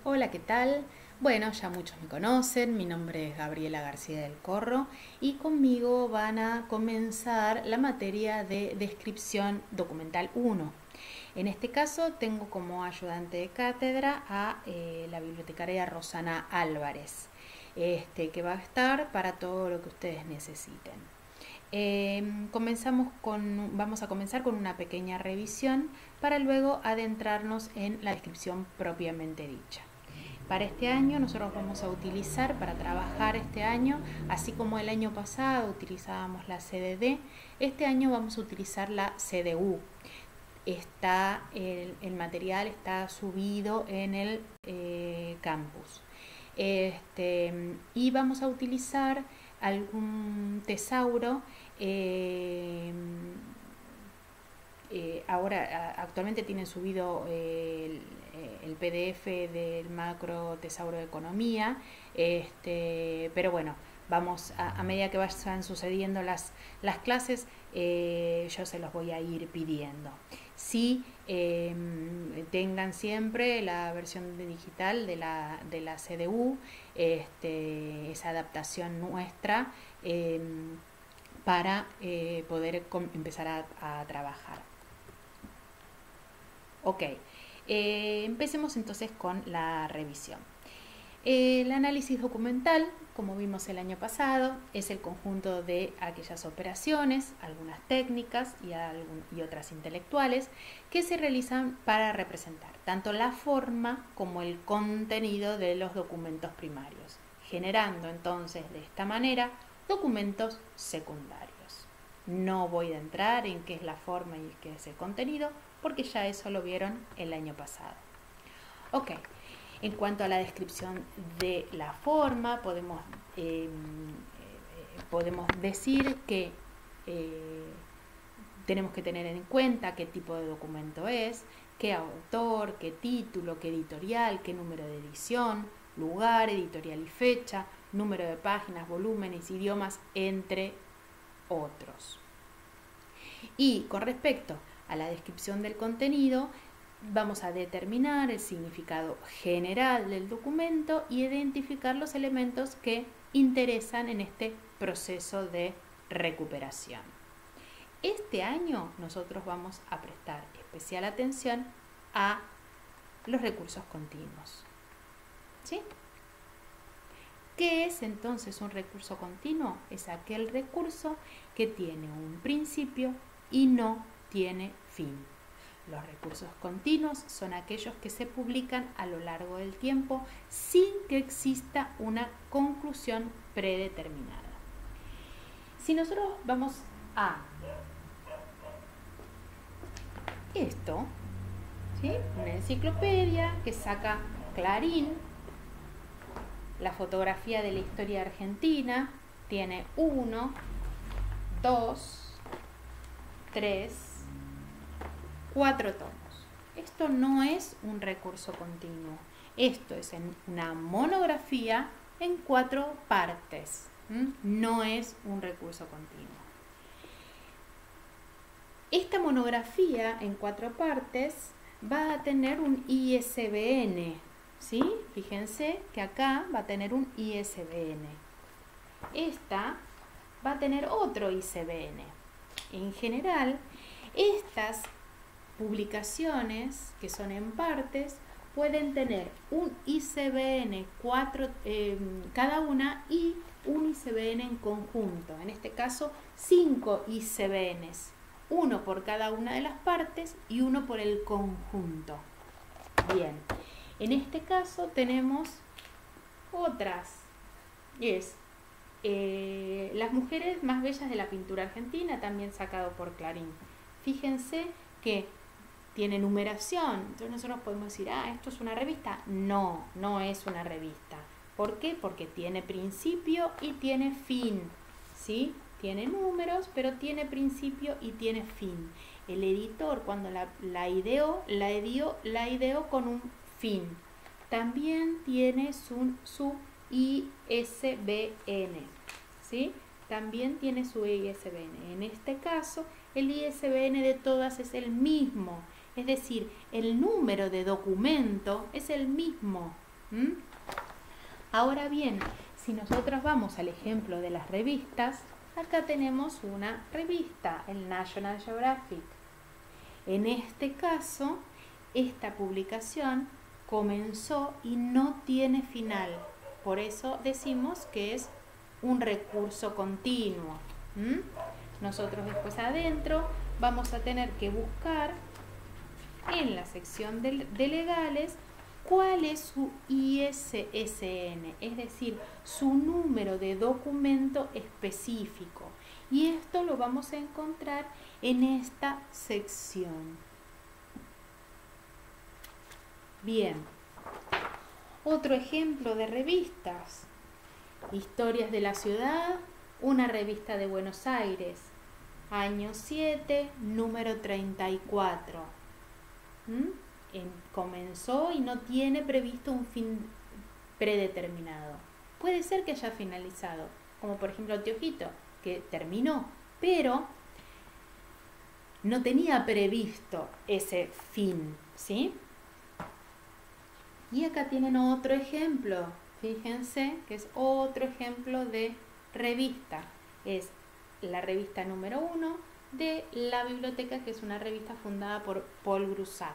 Hola, ¿qué tal? Bueno, ya muchos me conocen, mi nombre es Gabriela García del Corro y conmigo van a comenzar la materia de descripción documental 1. En este caso tengo como ayudante de cátedra a la bibliotecaria Rosana Álvarez, que va a estar para todo lo que ustedes necesiten. Vamos a comenzar con una pequeña revisión para luego adentrarnos en la descripción propiamente dicha. Para este año nosotros vamos a utilizar, para trabajar este año, así como el año pasado utilizábamos la CDD, este año vamos a utilizar la CDU. El material está subido en el campus. Y vamos a utilizar algún tesauro. Ahora actualmente tienen subido el PDF del macro tesauro de economía, pero bueno, vamos a medida que vayan sucediendo las clases, yo se los voy a ir pidiendo. Sí, tengan siempre la versión digital de la CDU, esa adaptación nuestra, para poder empezar a trabajar. Ok, empecemos entonces con la revisión. El análisis documental, como vimos el año pasado, es el conjunto de aquellas operaciones, algunas técnicas y otras intelectuales, que se realizan para representar tanto la forma como el contenido de los documentos primarios, generando entonces de esta manera documentos secundarios. No voy a entrar en qué es la forma y qué es el contenido, porque ya eso lo vieron el año pasado. Ok, en cuanto a la descripción de la forma, podemos decir que tenemos que tener en cuenta qué tipo de documento es, qué autor, qué título, qué editorial, qué número de edición, lugar, editorial y fecha, número de páginas, volúmenes, idiomas, entre otros. Y con respecto a la descripción del contenido, vamos a determinar el significado general del documento y identificar los elementos que interesan en este proceso de recuperación. Este año nosotros vamos a prestar especial atención a los recursos continuos. ¿Sí? ¿Qué es entonces un recurso continuo? Es aquel recurso que tiene un principio y no tiene fin. Los recursos continuos son aquellos que se publican a lo largo del tiempo sin que exista una conclusión predeterminada. Si nosotros vamos a esto, ¿sí? Una enciclopedia que saca Clarín, la fotografía de la historia argentina, tiene 1, 2, 3, 4 tomos. Esto no es un recurso continuo. Esto es una monografía en 4 partes. No es un recurso continuo. Esta monografía en 4 partes va a tener un ISBN. ¿Sí? Fíjense que acá va a tener un ISBN. Esta va a tener otro ISBN. En general, estas publicaciones que son en partes pueden tener un ISBN cada una y un ISBN en conjunto. En este caso, 5 ISBNs. Uno por cada una de las partes y uno por el conjunto. Bien. En este caso tenemos otras, es Las mujeres más bellas de la pintura argentina, también sacado por Clarín. Fíjense que tiene numeración, entonces nosotros podemos decir, ¿esto es una revista? No, no es una revista. ¿Por qué? Porque tiene principio y tiene fin, ¿sí? Tiene números, pero tiene principio y tiene fin. El editor, cuando la ideó con un fin. También tiene su ISBN, ¿sí? También tiene su ISBN. En este caso, el ISBN de todas es el mismo. Es decir, el número de documento es el mismo. ¿Mm? Ahora bien, si nosotros vamos al ejemplo de las revistas, acá tenemos una revista, el National Geographic. En este caso, esta publicación comenzó y no tiene final. Por eso decimos que es un recurso continuo. ¿Mm? Nosotros después adentro vamos a tener que buscar en la sección de legales cuál es su ISSN, es decir, su número de documento específico. Y esto lo vamos a encontrar en esta sección. Bien, otro ejemplo de revistas. Historias de la ciudad, una revista de Buenos Aires, año 7, número 34. Comenzó y no tiene previsto un fin predeterminado. Puede ser que haya finalizado, como por ejemplo Anteojito, que terminó, pero no tenía previsto ese fin, ¿sí? Y acá tienen otro ejemplo, fíjense que es otro ejemplo de revista. Es la revista número 1 de La Biblioteca, que es una revista fundada por Paul Grusac.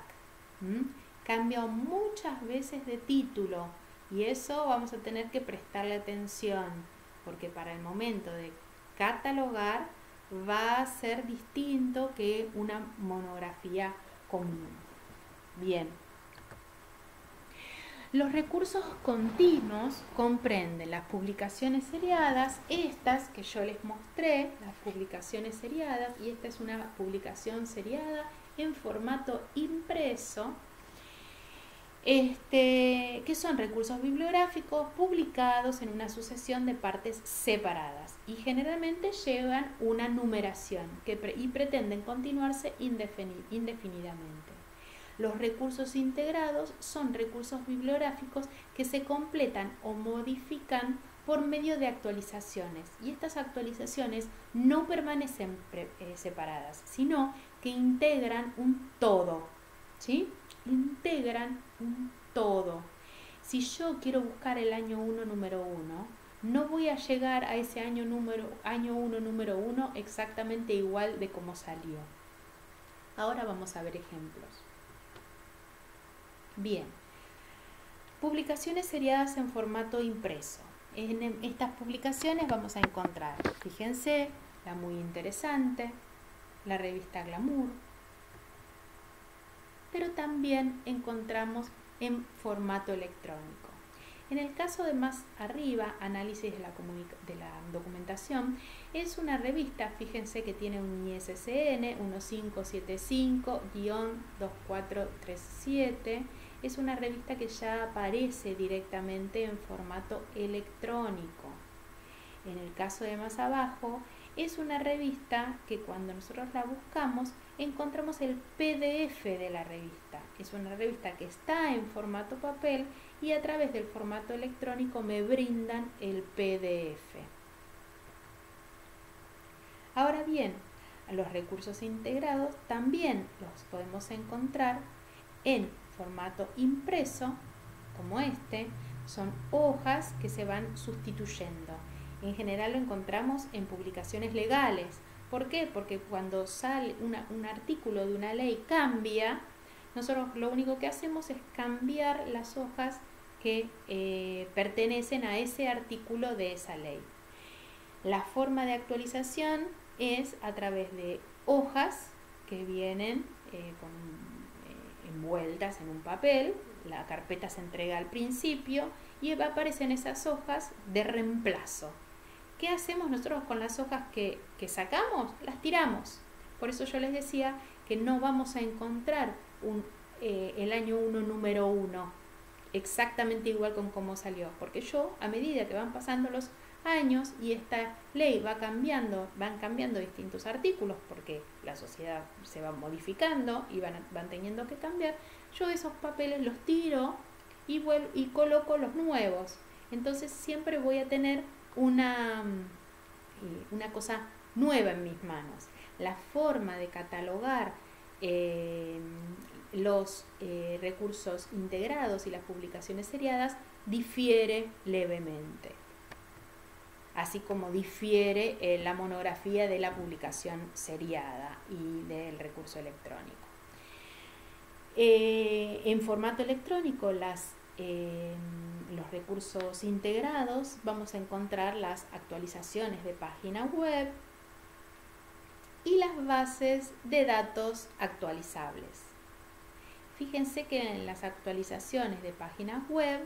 Cambia muchas veces de título y eso vamos a tener que prestarle atención, porque para el momento de catalogar va a ser distinto que una monografía común. Bien. Los recursos continuos comprenden las publicaciones seriadas, estas que yo les mostré, las publicaciones seriadas, y esta es una publicación seriada en formato impreso, que son recursos bibliográficos publicados en una sucesión de partes separadas y generalmente llevan una numeración y pretenden continuarse indefinidamente. Los recursos integrados son recursos bibliográficos que se completan o modifican por medio de actualizaciones, y estas actualizaciones no permanecen separadas, sino que integran un todo, ¿sí? Integran un todo. Si yo quiero buscar el año 1, número 1, no voy a llegar a ese año 1, número 1 exactamente igual de como salió. Ahora vamos a ver ejemplos. Bien, publicaciones seriadas en formato impreso. En estas publicaciones vamos a encontrar, fíjense, la muy interesante, la revista Glamour, pero también encontramos en formato electrónico. En el caso de más arriba, análisis de la documentación, es una revista, fíjense que tiene un ISSN 1575-2437, es una revista que ya aparece directamente en formato electrónico. En el caso de más abajo, es una revista que cuando nosotros la buscamos, encontramos el PDF de la revista. Es una revista que está en formato papel y a través del formato electrónico me brindan el PDF. Ahora bien, los recursos integrados también los podemos encontrar en formato impreso, como este, son hojas que se van sustituyendo. En general lo encontramos en publicaciones legales. ¿Por qué? Porque cuando sale un artículo de una ley cambia, nosotros lo único que hacemos es cambiar las hojas que pertenecen a ese artículo de esa ley. La forma de actualización es a través de hojas que vienen envueltas en un papel, la carpeta se entrega al principio y aparecen esas hojas de reemplazo. ¿Qué hacemos nosotros con las hojas que sacamos? Las tiramos. Por eso yo les decía que no vamos a encontrar el año 1, número 1 exactamente igual con cómo salió, porque yo, a medida que van pasando los años y esta ley van cambiando distintos artículos porque la sociedad se va modificando y van teniendo que cambiar, yo esos papeles los tiro y coloco los nuevos. Entonces siempre voy a tener una cosa nueva en mis manos. La forma de catalogar los recursos integrados y las publicaciones seriadas difiere levemente, así como difiere la monografía de la publicación seriada y del recurso electrónico. En formato electrónico, los recursos integrados, vamos a encontrar las actualizaciones de página web y las bases de datos actualizables. Fíjense que en las actualizaciones de páginas web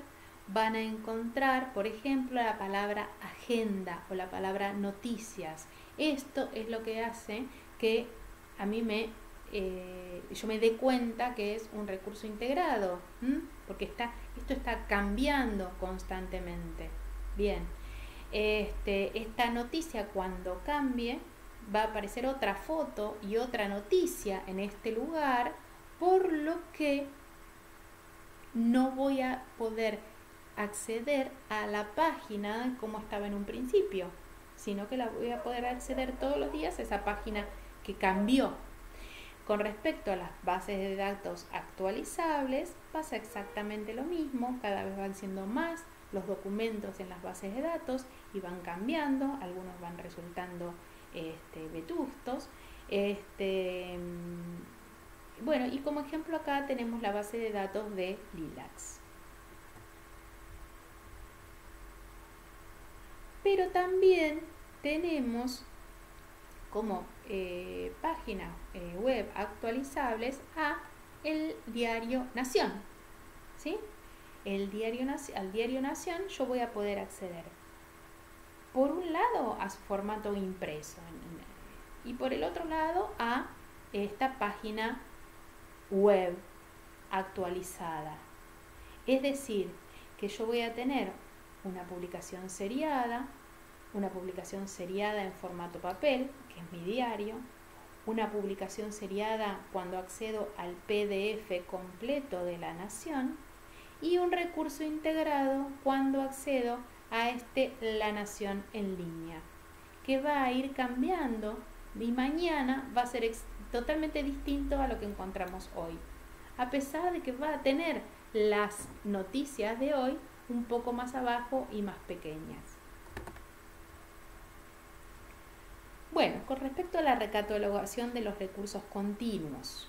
van a encontrar, por ejemplo, la palabra agenda o la palabra noticias. Esto es lo que hace que a mí yo me dé cuenta que es un recurso integrado, porque esto está cambiando constantemente. Bien, esta noticia, cuando cambie, va a aparecer otra foto y otra noticia en este lugar, por lo que no voy a poder acceder a la página como estaba en un principio, sino que la voy a poder acceder todos los días a esa página que cambió. Con respecto a las bases de datos actualizables, pasa exactamente lo mismo. Cada vez van siendo más los documentos en las bases de datos y van cambiando, algunos van resultando vetustos. Bueno, y como ejemplo acá tenemos la base de datos de Lilacs. Pero también tenemos como páginas web actualizables a el diario Nación, ¿sí? Al diario Nación yo voy a poder acceder, por un lado, a su formato impreso y por el otro lado a esta página web actualizada. Es decir, que yo voy a tener una publicación seriada en formato papel, que es mi diario, una publicación seriada cuando accedo al PDF completo de La Nación y un recurso integrado cuando accedo a La Nación en línea, que va a ir cambiando y mañana va a ser totalmente distinto a lo que encontramos hoy, a pesar de que va a tener las noticias de hoy un poco más abajo y más pequeñas. Bueno, con respecto a la recatalogación de los recursos continuos,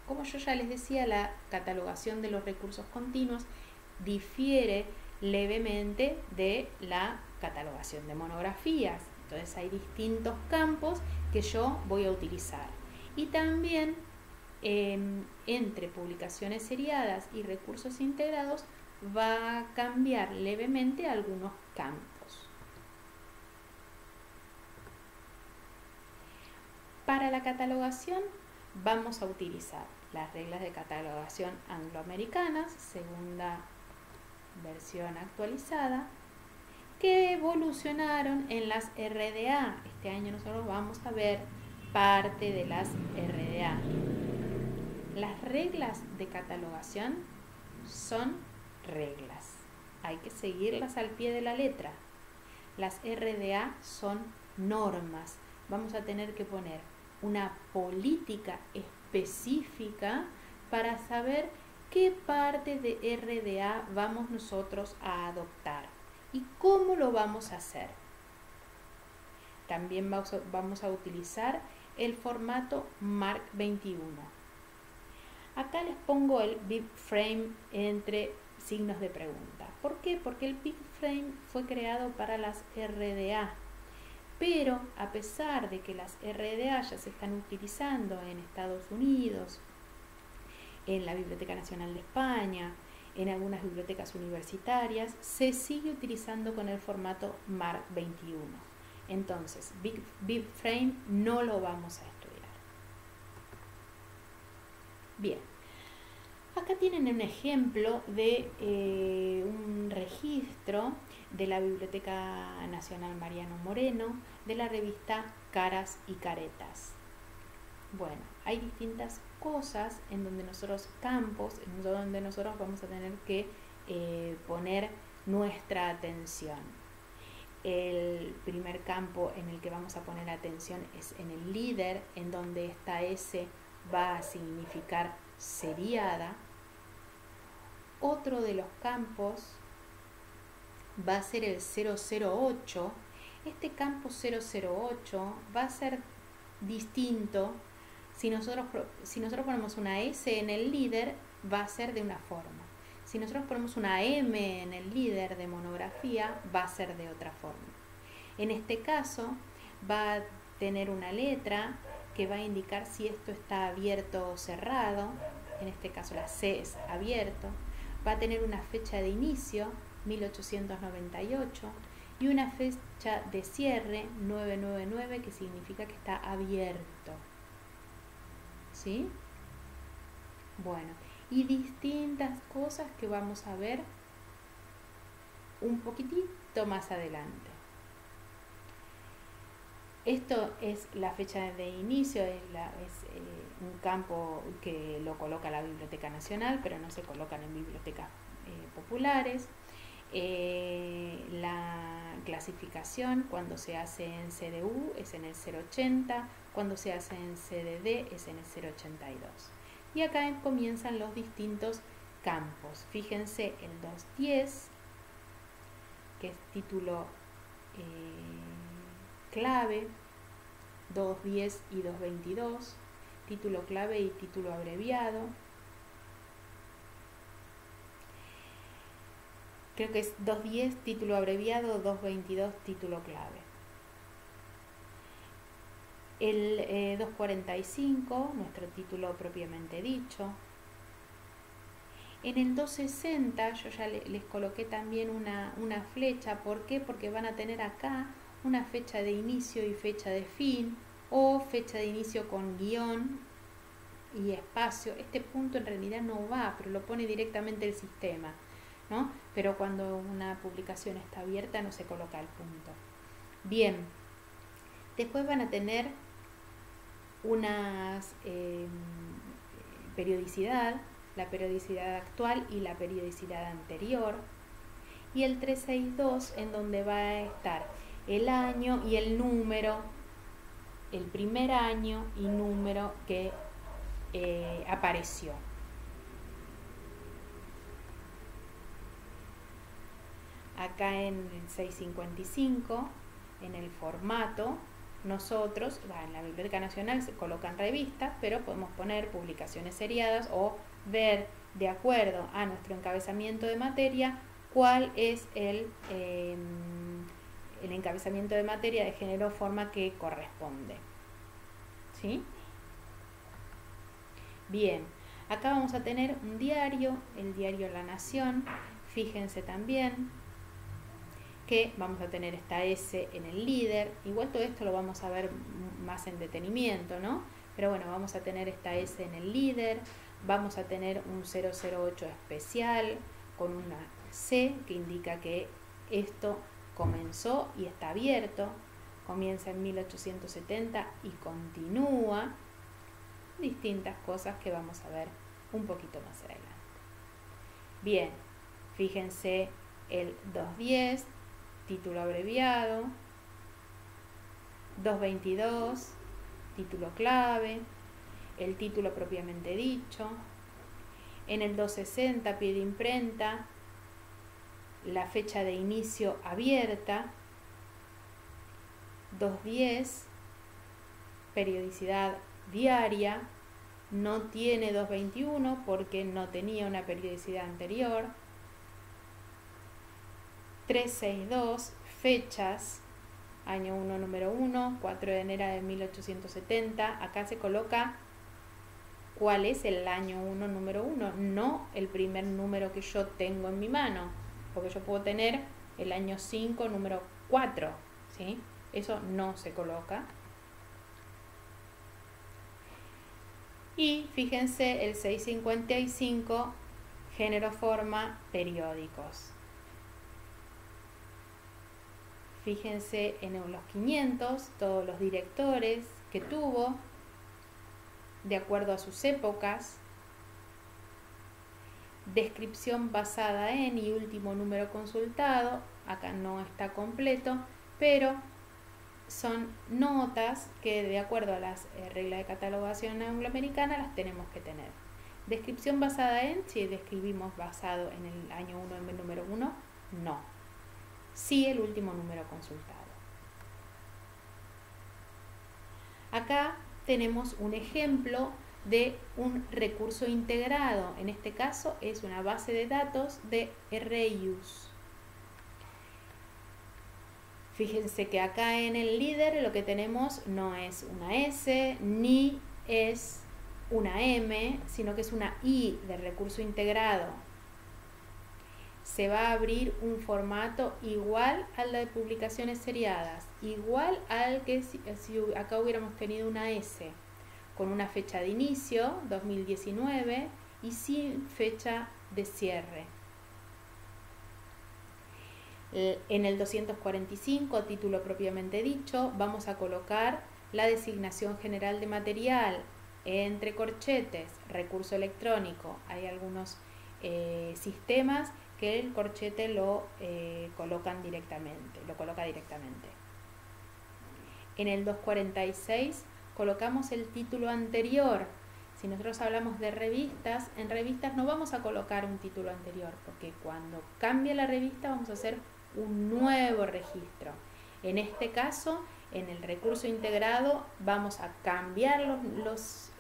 como yo ya les decía, la catalogación de los recursos continuos difiere levemente de la catalogación de monografías. Entonces hay distintos campos que yo voy a utilizar. Y también entre publicaciones seriadas y recursos integrados va a cambiar levemente algunos campos. Para la catalogación vamos a utilizar las reglas de catalogación angloamericanas, segunda versión actualizada, que evolucionaron en las RDA. Este año nosotros vamos a ver parte de las RDA. Las reglas de catalogación son reglas, hay que seguirlas al pie de la letra. Las RDA son normas, vamos a tener que poner una política específica para saber qué parte de RDA vamos nosotros a adoptar y cómo lo vamos a hacer. También vamos a utilizar el formato MARC 21. Acá les pongo el BibFrame entre signos de pregunta. ¿Por qué? Porque el BibFrame fue creado para las RDA. Pero a pesar de que las RDA ya se están utilizando en Estados Unidos, en la Biblioteca Nacional de España, en algunas bibliotecas universitarias, se sigue utilizando con el formato MARC 21. Entonces, BibFrame no lo vamos a estudiar. Bien, acá tienen un ejemplo de un registro de la Biblioteca Nacional Mariano Moreno, de la revista Caras y Caretas. Bueno, hay distintas cosas en donde campos en donde nosotros vamos a tener que poner nuestra atención. El primer campo en el que vamos a poner atención es en el líder, en donde está ese va a significar seriada. Otro de los campos va a ser el 008. Este campo 008 va a ser distinto. Si nosotros ponemos una S en el líder, va a ser de una forma. Si nosotros ponemos una M en el líder de monografía, va a ser de otra forma. En este caso, va a tener una letra que va a indicar si esto está abierto o cerrado. En este caso la C es abierto. Va a tener una fecha de inicio, 1898, y una fecha de cierre, 999, que significa que está abierto. ¿Sí? Bueno, y distintas cosas que vamos a ver un poquitito más adelante. Esto es la fecha de inicio, es un campo que lo coloca la Biblioteca Nacional, pero no se colocan en bibliotecas populares. La clasificación cuando se hace en CDU es en el 080, cuando se hace en CDD es en el 082. Y acá comienzan los distintos campos. Fíjense el 210, que es título clave, 210 y 222, título clave y título abreviado. Creo que es 210 título abreviado, 222 título clave. El 245, nuestro título propiamente dicho. En el 260 yo ya les coloqué también una flecha. ¿Por qué? Porque van a tener acá una fecha de inicio y fecha de fin, o fecha de inicio con guión y espacio. Este punto en realidad no va, pero lo pone directamente el sistema, ¿no? Pero cuando una publicación está abierta no se coloca el punto. Bien, después van a tener unas periodicidad, la periodicidad actual y la periodicidad anterior, y el 362 en donde va a estar el año y el número, el primer año y número que apareció. Acá en el 655, en el formato, nosotros, en la Biblioteca Nacional se colocan revistas, pero podemos poner publicaciones seriadas o ver de acuerdo a nuestro encabezamiento de materia cuál es el encabezamiento de materia de género o forma que corresponde. ¿Sí? Bien, acá vamos a tener un diario, el diario La Nación. Fíjense también que vamos a tener esta S en el líder. Igual todo esto lo vamos a ver más en detenimiento, ¿no? Pero bueno, vamos a tener esta S en el líder. Vamos a tener un 008 especial con una C que indica que esto comenzó y está abierto. Comienza en 1870 y continúa. Distintas cosas que vamos a ver un poquito más adelante. Bien, fíjense el 210, título abreviado, 222, título clave, el título propiamente dicho. En el 260, pie de imprenta, la fecha de inicio abierta. 210, periodicidad diaria, no tiene 221 porque no tenía una periodicidad anterior. 362, fechas, año 1, número 1, 4 de enero de 1870. Acá se coloca cuál es el año 1, número 1, no el primer número que yo tengo en mi mano, porque yo puedo tener el año 5, número 4, ¿sí? Eso no se coloca. Y fíjense el 655, género, forma, periódicos. Fíjense en los 500, todos los directores que tuvo, de acuerdo a sus épocas. Descripción basada en y último número consultado. Acá no está completo, pero son notas que de acuerdo a las reglas de catalogación angloamericana las tenemos que tener. Descripción basada en, si describimos basado en el año 1 en el número 1, no. Sí el último número consultado. Acá tenemos un ejemplo de un recurso integrado. En este caso es una base de datos de reuse. Fíjense que acá en el líder lo que tenemos no es una S ni es una M, sino que es una I de recurso integrado. Se va a abrir un formato igual al de publicaciones seriadas, igual al que si acá hubiéramos tenido una S, con una fecha de inicio, 2019, y sin fecha de cierre. En el 245, título propiamente dicho, vamos a colocar la designación general de material, entre corchetes, recurso electrónico. Hay algunos sistemas que el corchete lo coloca directamente. En el 246 colocamos el título anterior. Si nosotros hablamos de revistas, en revistas no vamos a colocar un título anterior, porque cuando cambie la revista vamos a hacer un nuevo registro. En este caso, en el recurso integrado vamos a cambiar los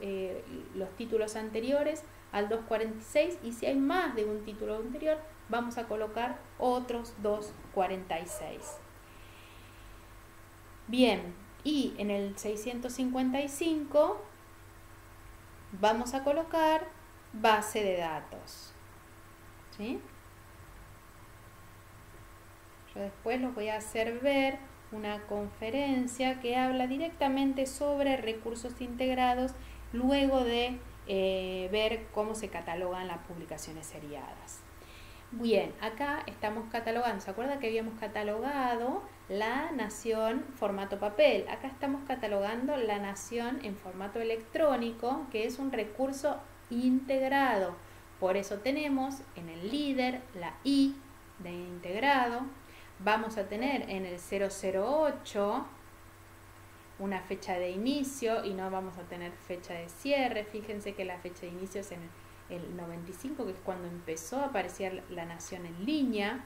títulos anteriores al 246, y si hay más de un título anterior vamos a colocar otros 246. Bien, y en el 655 vamos a colocar base de datos. ¿Sí? Yo después los voy a hacer ver una conferencia que habla directamente sobre recursos integrados luego de ver cómo se catalogan las publicaciones seriadas. Bien, acá estamos catalogando, ¿se acuerda que habíamos catalogado La Nación formato papel? Acá estamos catalogando La Nación en formato electrónico, que es un recurso integrado. Por eso tenemos en el líder la I de integrado. Vamos a tener en el 008 una fecha de inicio y no vamos a tener fecha de cierre. Fíjense que la fecha de inicio es en el 95, que es cuando empezó a aparecer La Nación en línea.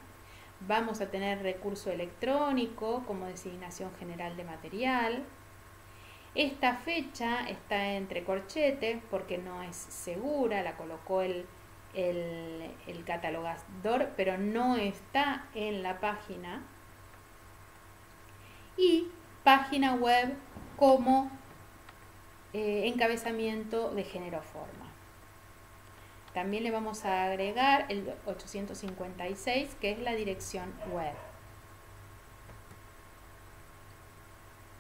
Vamos a tener recurso electrónico como designación general de material. Esta fecha está entre corchetes porque no es segura, la colocó el catalogador, pero no está en la página. Y página web como encabezamiento de género forma. También le vamos a agregar el 856, que es la dirección web.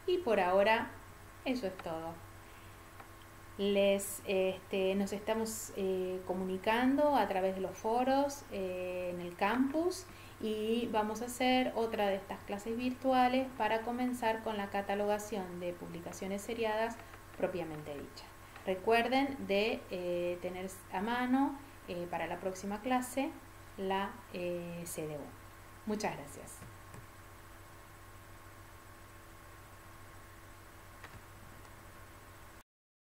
Y por ahora eso es todo. Nos estamos comunicando a través de los foros en el campus, y vamos a hacer otra de estas clases virtuales para comenzar con la catalogación de publicaciones seriadas propiamente dicha. Recuerden de tener a mano para la próxima clase la CDU. Muchas gracias.